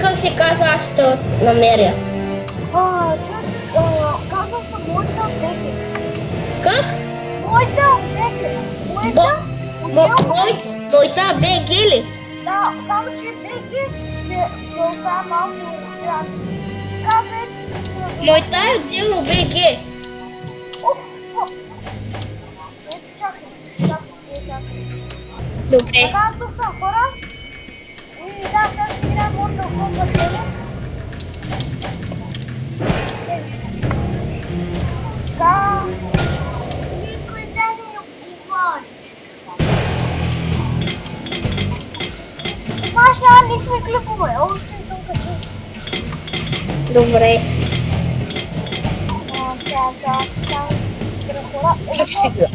как се казва ще намеря. Казвам се Мойта Беги. Как? Мойта Беги. Моята БГ ли? Да, само че Беги това е малко странно. Моята е отделно БГ. Ето чакай. Добре. Така, тук са хора. И да, сега ще играем Mortal Kombat 9. Така. Никой да не говори. Знаеш, няма никакви клипове. Още съм като. Добре. Хора. Как сега?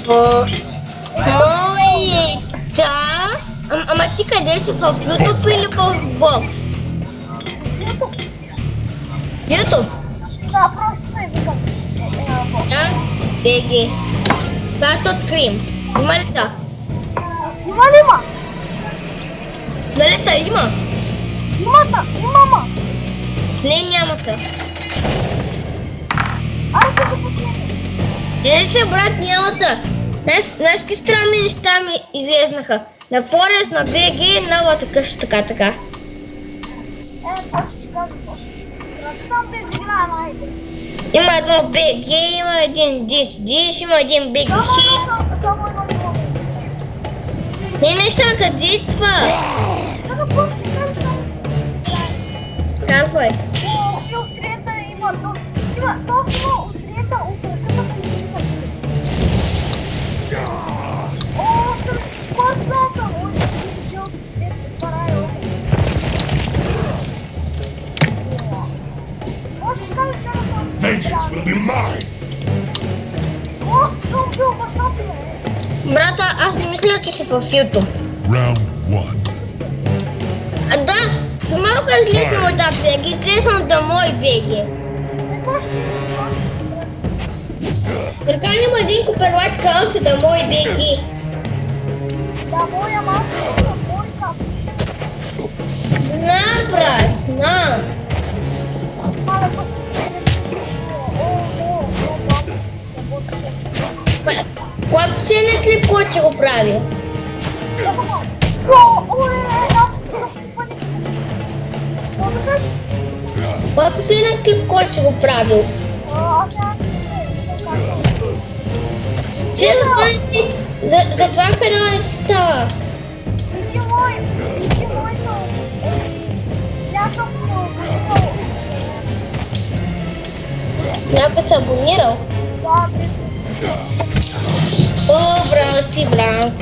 Моята... Ама ти къде си? В YouTube или в бокс? YouTube? Да, просто се викам. Да, БГ. Бат открием. Има ли та? Има ли има? Нали та има? Има. Не, няма та. Айде да покажем. Не се, брат, няма та. Знаеш какви странни неща ми излезнаха. На Форест, на БГ, новата къща, така. После ще кажа. Само да изиграя найде. Има едно БГ, има един Диш, има един БГ Хитс. Само едно не мога. Не, неща, къде е това? Чакай, после ще кажа. Казвай. И острията има точно острията от ръката на Лиза. Който съм учил, парайо. Може да кажа, че Vengeance will be mine! съм бил баща си, бе. Брата, аз не мисля, че си в YouTube. Round one. Да, за малко излезна от тази БГ, излезна до мой БГ. Приканим един куперлач, казвам се да мой БГ. Да, моя майка, мой сам. Знам, брат, знам. Мале, пък Кой последният клип, който ще го прави? Кой е последният клип, който ще го правил? Че за това канала не става. Някой се абонирал? О, брат, брат.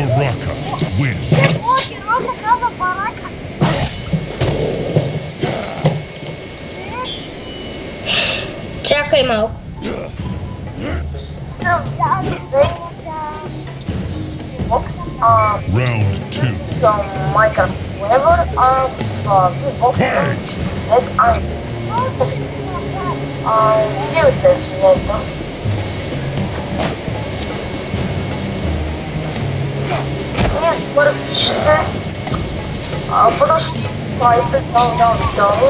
Baraka wins. Чакай малко. Round two. Some Minecraft whenever Xbox Fight! that делайте нещо. Ние първо ще подложите сайта www.alert.bg.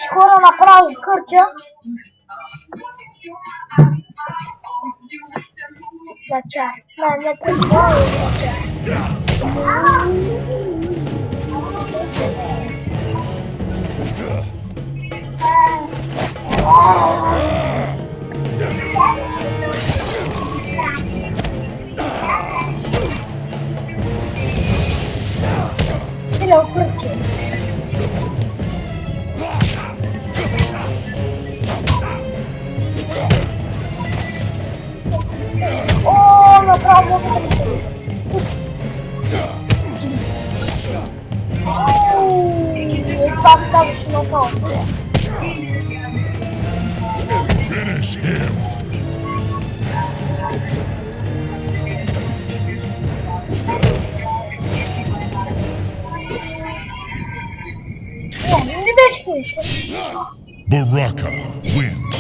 Скоро направо къртя. Зача. Не прекоря. Или окръче. О, направо това се казваше направо. Finish him. Не беше финиш. Baraka wins.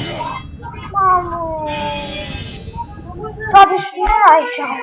Мамо. Това беше не. Ай, чао.